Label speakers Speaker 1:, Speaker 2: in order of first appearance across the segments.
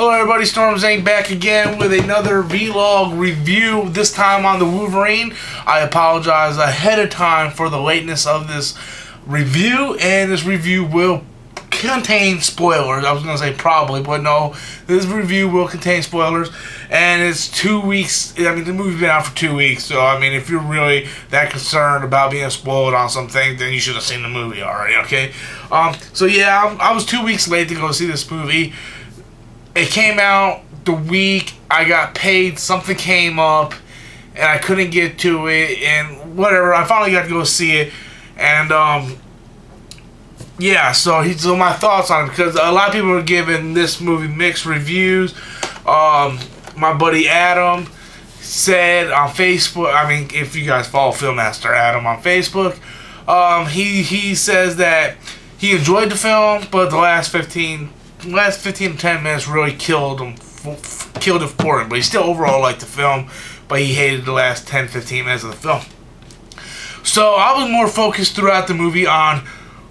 Speaker 1: Hello everybody, Stormsink back again with another vlog review, this time on the Wolverine. I apologize ahead of time for the lateness of this review, and this review will contain spoilers. I was going to say probably, but no, this review will contain spoilers, and it's 2 weeks. I mean, the movie's been out for 2 weeks, so I mean, if you're really that concerned about being spoiled on something, then you should have seen the movie already, okay? So yeah, I was 2 weeks late to go see this movie. It came out the week I got paid, something came up, and I couldn't get to it, and whatever, I finally got to go see it, and, yeah, so my thoughts on it, because a lot of people are giving this movie mixed reviews. My buddy Adam said on Facebook, I mean, if you guys follow Filmmaster Adam on Facebook, he says that he enjoyed the film, but the last 15 to 10 minutes really killed it for him. But he still overall liked the film, but he hated the last 10-15 minutes of the film. So I was more focused throughout the movie on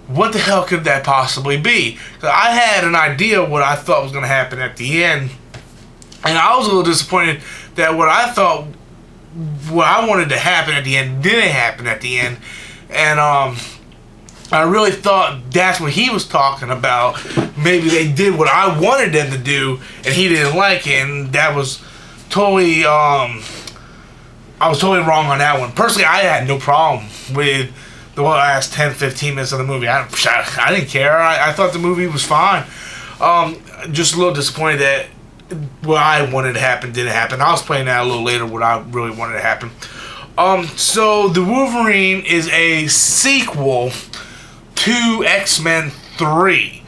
Speaker 1: what the hell could that possibly be. 'Cause I had an idea what I thought was going to happen at the end, and I was a little disappointed that what I wanted to happen at the end didn't happen at the end, and I really thought that's what he was talking about. Maybe they did what I wanted them to do, and he didn't like it, and that was totally, I was totally wrong on that one. Personally, I had no problem with the last 10-15 minutes of the movie. I didn't care. I thought the movie was fine. Just a little disappointed that what I wanted to happen didn't happen. I'll explain that a little later, what I really wanted to happen. So the Wolverine is a sequel to X-Men 3,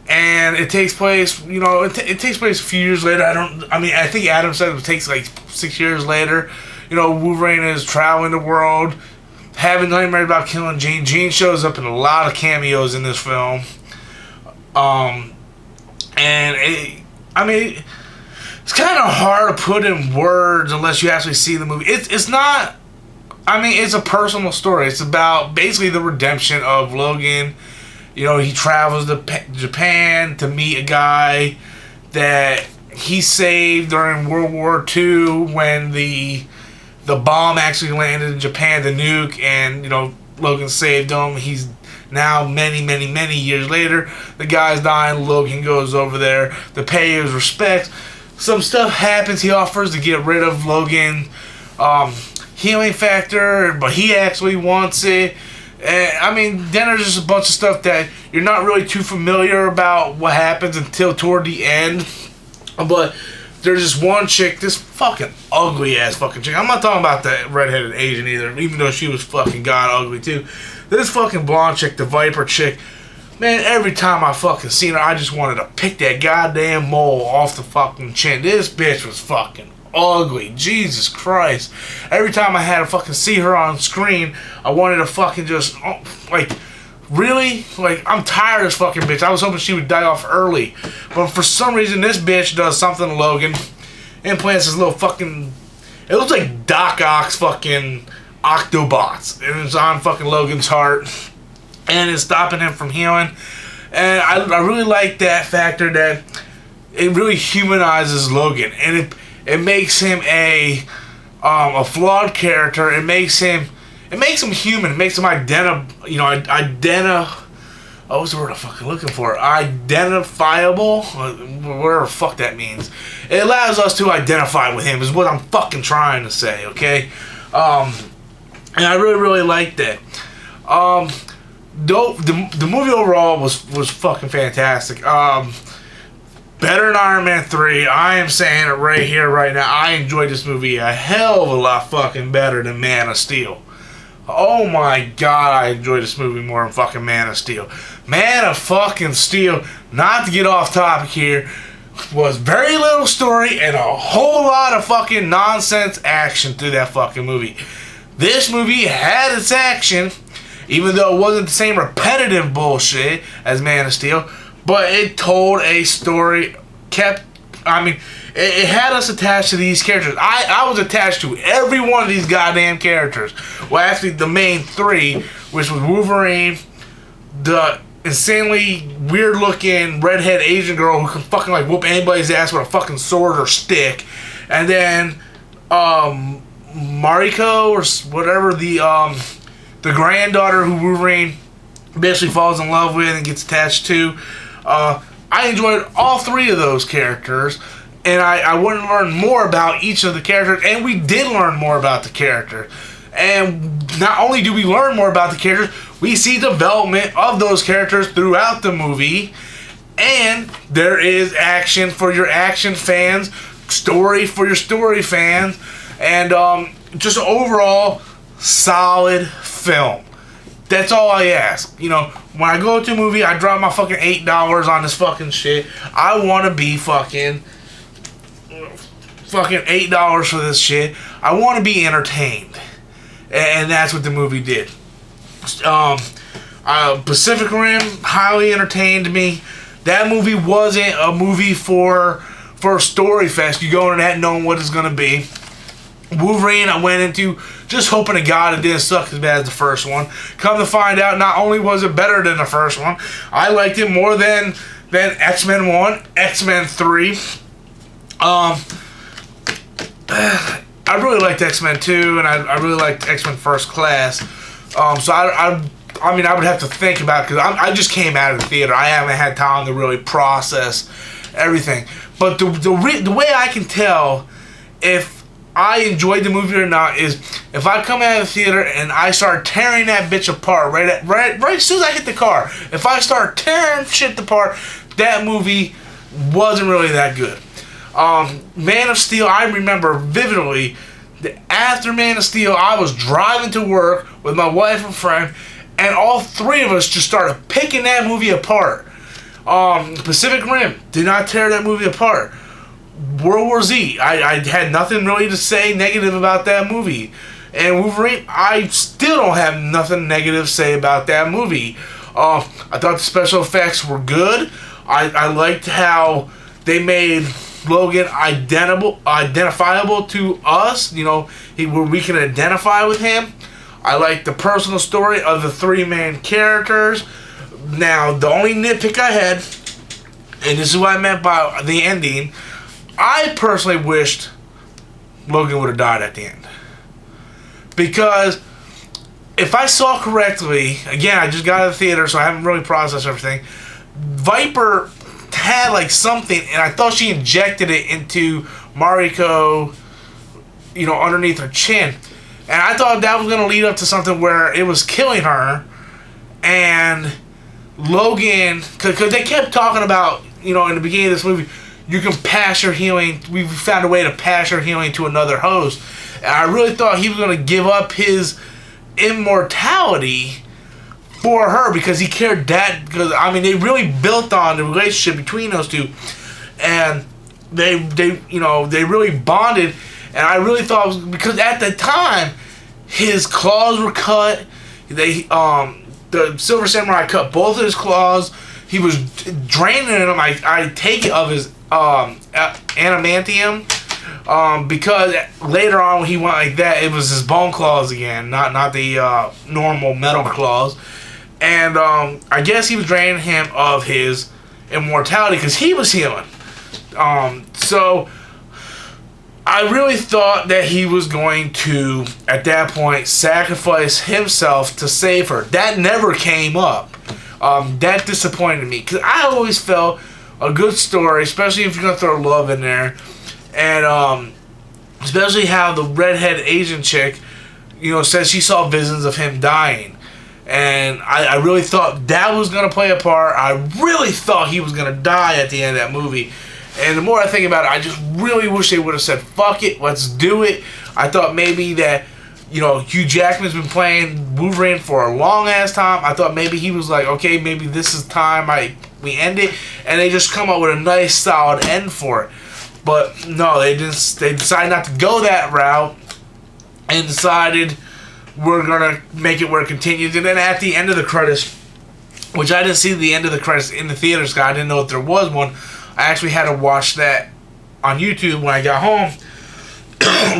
Speaker 1: and it takes place, you know, it takes place a few years later. I think Adam said it takes like 6 years later. You know, Wolverine is traveling the world, having nightmares about killing Jean. Jean shows up in a lot of cameos in this film, and it's kind of hard to put in words unless you actually see the movie. It's not. I mean, it's a personal story. It's about basically the redemption of Logan. You know, he travels to Japan to meet a guy that he saved during World War II when the bomb actually landed in Japan, the nuke, and, you know, Logan saved him. He's now many years later. The guy's dying. Logan goes over there to pay his respects. Some stuff happens. He offers to get rid of Logan. Healing factor, but he actually wants it. And I mean, then there's just a bunch of stuff that you're not really too familiar about what happens until toward the end. But there's this one chick, this fucking ugly ass fucking chick. I'm not talking about the redheaded Asian either, even though she was fucking god ugly too. This fucking blonde chick, the Viper chick, man, every time I fucking seen her, I just wanted to pick that goddamn mole off the fucking chin. This bitch was fucking ugly. Jesus Christ. Every time I had to fucking see her on screen, I wanted to fucking just, like, really? Like, I'm tired of this fucking bitch. I was hoping she would die off early. But for some reason, this bitch does something to Logan. Implants this little fucking, it looks like Doc Ock's fucking Octobots. And it's on fucking Logan's heart. And it's stopping him from healing. And I really like that factor that it really humanizes Logan. And it makes him a flawed character. It makes him human. It makes him what's the word I'm fucking looking for? Identifiable? Whatever the fuck that means. It allows us to identify with him is what I'm fucking trying to say, okay? And I really like that. The movie overall was fucking fantastic. Better than Iron Man 3. I am saying it right here, right now. I enjoyed this movie a hell of a lot fucking better than Man of Steel. Oh my god, I enjoyed this movie more than fucking Man of Steel. Man of fucking Steel, not to get off topic here, was very little story and a whole lot of fucking nonsense action through that fucking movie. This movie had its action, even though it wasn't the same repetitive bullshit as Man of Steel. But it told a story, it had us attached to these characters. I was attached to every one of these goddamn characters. Well, actually, the main three, which was Wolverine, the insanely weird looking redhead Asian girl who can fucking like whoop anybody's ass with a fucking sword or stick, and then Mariko or whatever, the granddaughter who Wolverine basically falls in love with and gets attached to. I enjoyed all three of those characters, and I wanted to learn more about each of the characters, and we did learn more about the characters. And not only do we learn more about the characters, we see development of those characters throughout the movie, and there is action for your action fans, story for your story fans, and just overall solid film. That's all I ask. You know, when I go to a movie, I drop my fucking $8 on this fucking shit. I want to be fucking $8 for this shit. I want to be entertained. And that's what the movie did. Pacific Rim highly entertained me. That movie wasn't a movie for a story fest. You go into that knowing what it's going to be. Wolverine, I went into just hoping to God it didn't suck as bad as the first one. Come to find out, not only was it better than the first one, I liked it more than X-Men 1, X-Men 3. I really liked X-Men 2, and I really liked X-Men First Class. So I mean, I would have to think about it, because I just came out of the theater. I haven't had time to really process everything. But the way I can tell if I enjoyed the movie or not is if I come out of the theater and I start tearing that bitch apart right as soon as I hit the car. If I start tearing shit apart, that movie wasn't really that good. Man of Steel, I remember vividly that after Man of Steel, I was driving to work with my wife and friend, and all three of us just started picking that movie apart. Pacific Rim did not tear that movie apart. World War Z, I had nothing really to say negative about that movie. And Wolverine, I still don't have nothing negative to say about that movie. I thought the special effects were good. I liked how they made Logan identifiable to us. You know, where we can identify with him. I like the personal story of the three main characters. Now, the only nitpick I had, and this is what I meant by the ending, I personally wished Logan would have died at the end. Because if I saw correctly, again, I just got out of the theater, so I haven't really processed everything. Viper had like something, and I thought she injected it into Mariko, you know, underneath her chin. And I thought that was going to lead up to something where it was killing her. And Logan, because they kept talking about, you know, in the beginning of this movie, you can pass your healing. We found a way to pass your healing to another host. And I really thought he was going to give up his immortality for her because he cared that. Because I mean, they really built on the relationship between those two, and they really bonded. And I really thought it was because at the time his claws were cut. The Silver Samurai cut both of his claws. He was draining them. I take it of his adamantium. Because later on when he went like that, it was his bone claws again, not the normal metal claws. And I guess he was draining him of his immortality because he was healing. So I really thought that he was going to, at that point, sacrifice himself to save her. That never came up. That disappointed me because I always felt a good story, especially if you're going to throw love in there. And especially how the redhead Asian chick, you know, says she saw visions of him dying. And I really thought that was going to play a part. I really thought he was going to die at the end of that movie. And the more I think about it, I just really wish they would have said, fuck it, let's do it. I thought maybe that, you know, Hugh Jackman's been playing Wolverine for a long ass time. I thought maybe he was like, okay, maybe this is time we end it. And they just come up with a nice solid end for it. But no, they decided not to go that route and decided we're going to make it where it continues. And then at the end of the credits, which I didn't see the end of the credits in the theaters, I didn't know if there was one. I actually had to watch that on YouTube when I got home.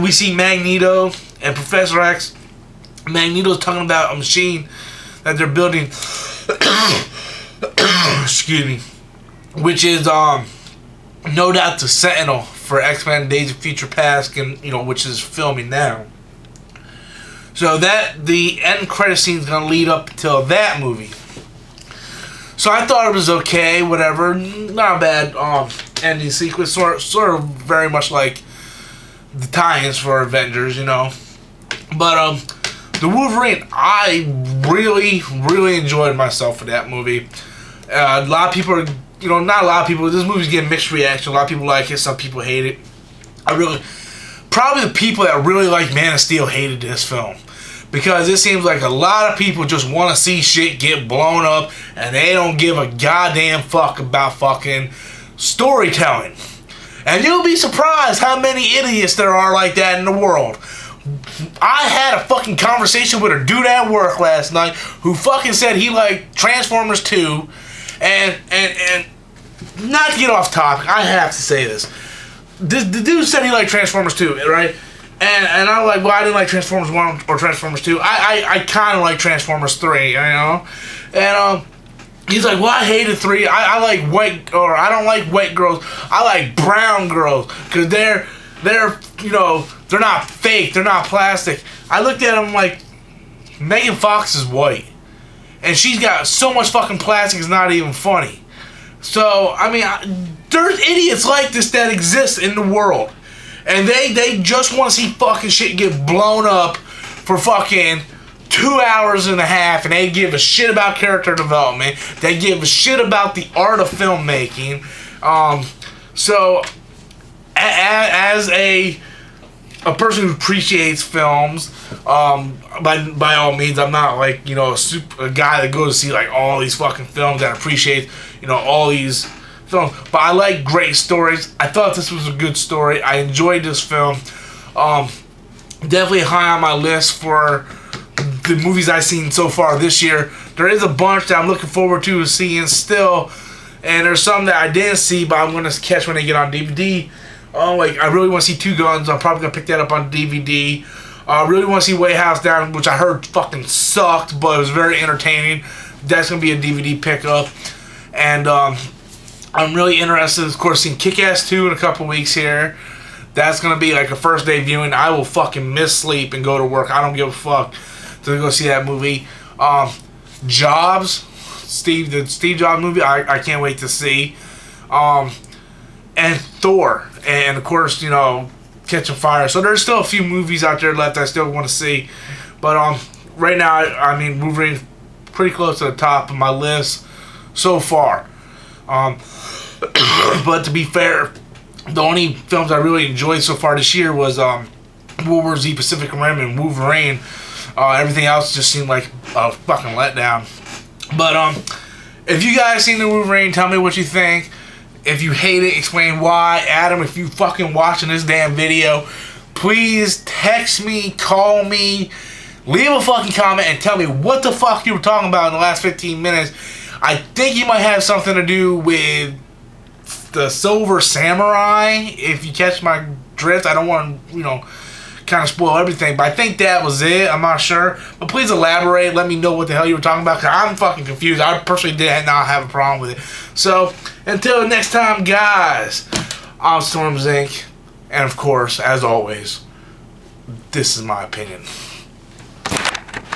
Speaker 1: We see Magneto and Professor X. Magneto's talking about a machine that they're building excuse me, which is no doubt the Sentinel for X-Men Days of Future Past, and which is filming now. So that the end credit scene is gonna lead up till that movie. So I thought it was okay, whatever, not a bad ending sequence, sort of very much like the tie-ins for Avengers, But the Wolverine, I really enjoyed myself with that movie. A lot of people are, not a lot of people. This movie's getting mixed reaction. A lot of people like it, some people hate it. Probably the people that really like Man of Steel hated this film. Because it seems like a lot of people just want to see shit get blown up and they don't give a goddamn fuck about fucking storytelling. And you'll be surprised how many idiots there are like that in the world. I had a fucking conversation with a dude at work last night who fucking said he liked Transformers 2. And not to get off topic, I have to say this. The dude said he liked Transformers 2, right? And I'm like, well, I didn't like Transformers 1 or Transformers 2. I kind of like Transformers 3, And he's like, well, I hated 3. I like white, or I don't like white girls. I like brown girls because they're they're not fake. They're not plastic. I looked at him like, Megan Fox is white, and she's got so much fucking plastic. It's not even funny. So I mean, there's idiots like this that exist in the world. And they just want to see fucking shit get blown up for fucking 2 hours and a half, and they give a shit about character development. They give a shit about the art of filmmaking. So, as a person who appreciates films, by all means, I'm not like a guy that goes to see like all these fucking films that appreciates all these films, but I like great stories. I thought this was a good story. I enjoyed this film. Definitely high on my list for the movies I've seen so far this year. There is a bunch that I'm looking forward to seeing still, and there's some that I didn't see, but I'm gonna catch when they get on DVD. I really want to see Two Guns. I'm probably gonna pick that up on DVD. I really want to see Way House Down, which I heard fucking sucked, but it was very entertaining. That's gonna be a DVD pickup, and I'm really interested, of course, in Kick-Ass 2 in a couple weeks here. That's going to be like a first day viewing. I will fucking miss sleep and go to work. I don't give a fuck to go see that movie. Jobs, the Steve Jobs movie, I can't wait to see. And Thor. And, of course, Catching Fire. So there's still a few movies out there left I still want to see. But right now, I mean, Wolverine's pretty close to the top of my list so far. But to be fair, the only films I really enjoyed so far this year was World War Z, Pacific Rim, and Wolverine. Everything else just seemed like a fucking letdown. But if you guys seen the Wolverine, tell me what you think. If you hate it, explain why. Adam, if you fucking watching this damn video, please text me, call me, leave a fucking comment, and tell me what the fuck you were talking about in the last 15 minutes. I think you might have something to do with the Silver Samurai, if you catch my drift. I don't want to, kind of spoil everything, but I think that was it. I'm not sure. But please elaborate. Let me know what the hell you were talking about, because I'm fucking confused. I personally did not have a problem with it. So, until next time, guys, I'm Stormsink, and of course, as always, this is my opinion.